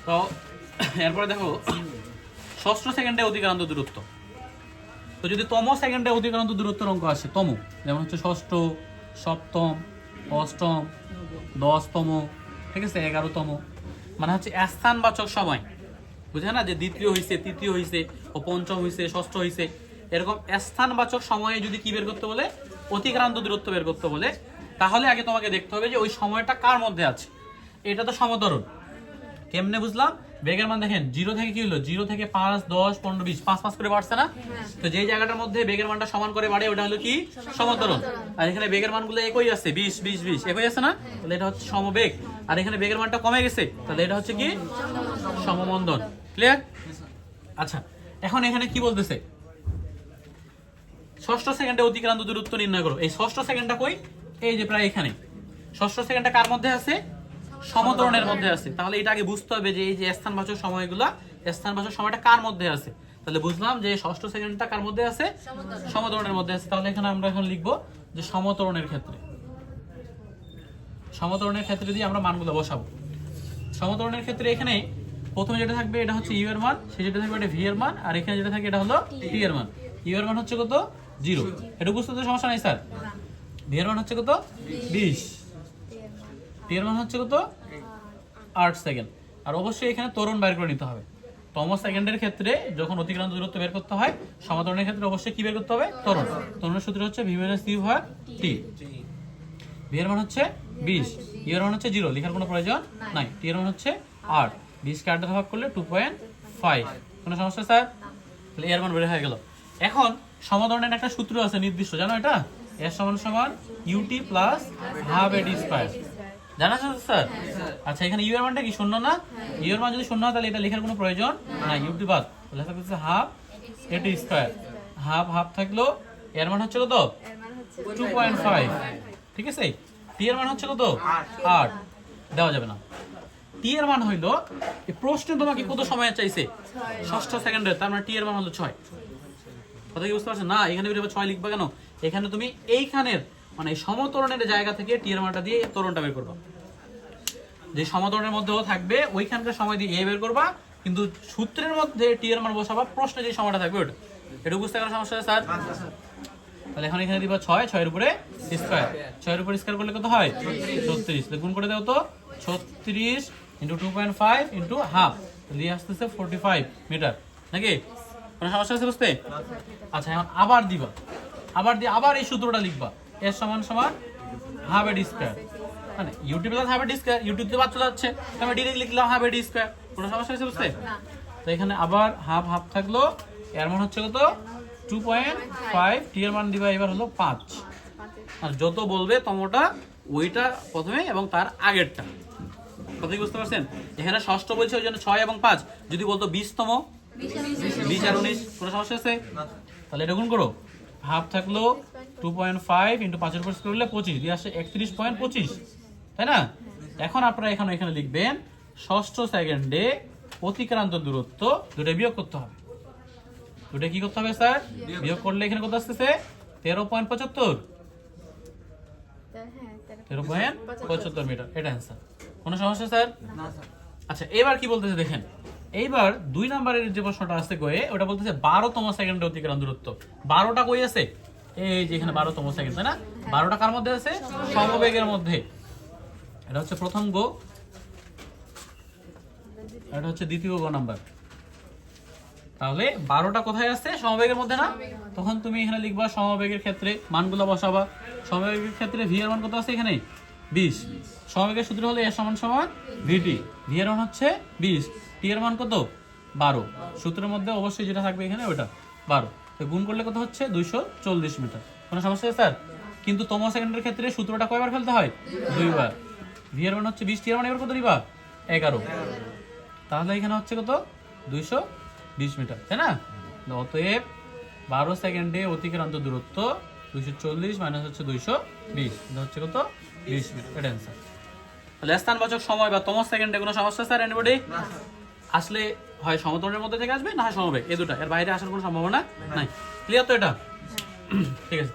তো এরপরে দেখো ষষ্ঠ সেকেন্ডে অতিক্রান্ত দূরত্ব। তো যদি তম সেকেন্ডে অতিক্রান্ত দূরত্বের অঙ্ক আসে, তম যেমন হচ্ছে ষষ্ঠ, সপ্তম, অষ্টম, 10তম, ঠিক আছে, 11তম, মানে হচ্ছে স্থানবাচক সময়, বুঝে না, যে দ্বিতীয় হইছে, তৃতীয় হইছে, ও পঞ্চম হইছে, ষষ্ঠ হইছে, এরকম স্থানবাচক সময়ে যদি কি বের করতে বলে, অতিক্রান্ত দূরত্ব বের করতে বলে, তাহলে আগে তোমাকে দেখতে হবে যে ওই সময়টা কার মধ্যে আছে। এটা তো সমতরণ, কেমনে বুঝলাম? বেগের মান দেখেন 0 থেকে কি হলো, 0 থেকে 5, 10, 15, 20, 5 করে বাড়ছে না? তো যেই জায়গাটার মধ্যে বেগের মানটা সমান করে বাড়ে ওটা হলো কি সমতরণ। আর এখানে বেগের মানগুলো একই আছে, 20, 20, 20 একই আছে না? তাহলে এটা হচ্ছে সমবেগ। আর এখানে বেগের মানটা কমে গেছে, তাহলে এটা হচ্ছে কি সমমন্দন। ক্লিয়ার? আচ্ছা, এখন এখানে কি বলতেছে, ষষ্ঠ সেকেন্ডে অতিক্রান্ত দূরত্ব নির্ণয় করো। এই ষষ্ঠ সেকেন্ডটা কই? এই যে প্রায় এখানে। ষষ্ঠ সেকেন্ডটা কার মধ্যে আছে? সমতরণের মধ্যে আছে। তাহলে এটা আগে বুঝতে হবে যে এই যে স্থানবাচক সময়গুলা, স্থানবাচক সময়টা কার মধ্যে আছে। তাহলে বুঝলাম যে ষষ্ঠ সেকেন্ডটা কার মধ্যে আছে? সমতরণের মধ্যে আছে। তাহলে এখানে আমরা এখন লিখবো যে সমতরণের ক্ষেত্রে, সমতরণের ক্ষেত্রে দিয়ে আমরা মানগুলো বসাবো। সমতরণের ক্ষেত্রে এখানে প্রথমে যেটা থাকবে এটা হচ্ছে ইউ এর মান, সে যেটা থাকবে এটা ভি এর মান, আর এখানে যেটা থাকে এটা হলো টি এর মান। ইউ এর মান হচ্ছে কত? 0। এটা বুঝতে তো সমস্যা নাই স্যার। ভি এর মান হচ্ছে কত? 20। টি এর মান হচ্ছে কত? 8 সেকেন্ড। আর অবশ্যই এখানে ত্বরণ বের করে নিতে হবে। তম সেকেন্ডের ক্ষেত্রে যখন অতিক্রান্ত দূরত্ব বের করতে হয়, সমতরণের ক্ষেত্রে অবশ্যই কি বের করতে হবে? ত্বরণ। ত্বরণের সূত্র হচ্ছে ভি মাইনাস ইউ ভাগ টি। ভি এর মান হচ্ছে 20, ইউ এর মান হচ্ছে 0, লেখার কোনো প্রয়োজন নাই। টি এর মান হচ্ছে 8, 20 কে 8 দ্বারা ভাগ করলে 2.5। কোনো সমস্যা স্যার? তাহলে এর মান বের হয়ে গেল। এখন সমতরণের একটা সূত্র আছে নির্দিষ্ট, জানো এটা? এর সমান সমান ইউটি প্লাস হাফ এডি স্কয়ার। জানা আছে স্যার? আচ্ছা, এখানে ইউ এর মানটা কি শূন্য না? ইউ এর মান যদি শূন্য হয় তাহলে এটা লেখার কোনো প্রয়োজন নাই, ইউটি বাদ। তাহলে থাকছে হাফ এডি স্কয়ার। হাফ হাফ থাকলো, এর মান হচ্ছে কত? 2.5। ঠিক আছে। টি এর মান হচ্ছে কত? 8। দেওয়া যাবে না। টি এর মান হইলো, এই প্রশ্নে তোমাকে কত সময় চাইছে? ষষ্ঠ সেকেন্ডে, তার মানে টি এর মান হলো 6। কথা কি বুঝতে পারছেন না? এখানে 6 লিখবা কেন? এখানে তুমি এইখানের মানে সমতরণের জায়গা থেকে টি এর মানটা দিয়ে ত্বরণটা বের করবা। যে সমতরণের মধ্যেও থাকবে ওইখানকার সময় দিয়ে এ বের করবা, কিন্তু সূত্রের মধ্যে টি এর মান বসাবা, প্রশ্নে যে সময়টা থাকবে ওটা। এটা বুঝতে কোনো সমস্যা আছে স্যার? তাহলে এখন এখানে দিবা 6, 6 এর উপরে স্কয়ার। 6 এর উপরে স্কয়ার করলে কত হয়? 36। তাহলে গুণ করে দাও তো, 36 ইনটু 2.5 ইনটু হাফ, দিয়ে আসতেছে 45 মিটার। নাকি কোনো সমস্যা আছে বুঝতে? আচ্ছা, এখন আবার দিবা, আবার দিয়ে আবার এই সূত্রটা লিখবা, এর সমান সমান হাফ এডি স্কয়ার, মানে ইউটি প্লাস হাফ এডি স্কয়ার। ইউটি তো বাদ চলে যাচ্ছে, আমি ডিরেক্ট লিখলাম হাফ এডি স্কয়ার। কোনো সমস্যা আছে বুঝতে? তো এখানে আবার হাফ হাফ থাকলো, এর মান হচ্ছে কত? 2.5। টি এর মান দিবা এবার হলো 5। আর যত বলবে তমটা ওইটা প্রথমে এবং তার আগেরটা। কথা কি বুঝতে পারছেন? এখানে ষষ্ঠ বলছে ওই জন্য 6 এবং 5। যদি বলতো 20তম, 20 আর 19, কোনো সমস্যা আছে? তাহলে এটা গুণ করো, হাফ থাকলো 2.5 ইন্টু 5 এর উপর স্কয়ার করলে 25, দিয়ে আসে 31.25, তাই না? এখন আপনারা এখানে লিখবেন ষষ্ঠ সেকেন্ডে অতিক্রান্ত দূরত্ব, দুটো বিয়োগ করতে হবে। দুটো কি করতে হবে স্যার? বিয়োগ করলে এখানে কত আসতেছে? 13.75। 13.75 মিটার। এটা অ্যান্সার। কোনো সমস্যা স্যার? আচ্ছা, এবার কি বলতেছে দেখেন। এইবার 2 নম্বরের যে প্রশ্নটা আছে কয়ে, ওটা বলতেছে 12তম সেকেন্ডে অতিক্রান্ত দূরত্ব। 12টা কই আছে? এই যে এখানে 12তম সেকেন্ড, তাই না? 12টা কার মধ্যে আছে? সমবেগের মধ্যে। এটা হচ্ছে প্রথম গো, এটা হচ্ছে দ্বিতীয় গো নাম্বার। তাহলে 12টা কোথায় আছে? সমবেগের মধ্যে না? তখন তুমি এখানে লিখবা সমবেগের ক্ষেত্রে মানগুলো বসাবা। সমবেগের ক্ষেত্রে ভি এর মান কত আছে এখানে? 20। সমবেগের সূত্র হলো এ সমান সমান ভিটি। ভি এর মান হচ্ছে 20, টি এর মান কত? 12। সূত্রের মধ্যে অবশ্যই যেটা থাকবে এখানে ওটা 12। তো গুণ করলে কত হচ্ছে? 240 মিটার। কোনো সমস্যা আছে স্যার? কিন্তু তম সেকেন্ডের ক্ষেত্রে সূত্রটা কয়বার ফেলতে হয়? 2 বার। ভি এর মান হচ্ছে 20, টি এর মান এবার কত দিবা? 11। তাহলে এখানে হচ্ছে কত? 220 মিটার, তাই না? অতএব 12 সেকেন্ডে অতিক্রান্ত দূরত্ব 240 মাইনাস হচ্ছে 220, এটা হচ্ছে কত? 20 মিটার। এটা অ্যান্সার। তাহলে স্থানবাচক সময় বা তম সেকেন্ডে কোনো সমস্যা স্যার? এনিবডি? আসলে হয় সমতলের মধ্যে থেকে আসবে, না হয় সমবেগ, এই দুটা, এর বাইরে আসার কোনো সম্ভাবনা নাই। ক্লিয়ার তো এটা? ঠিক আছে।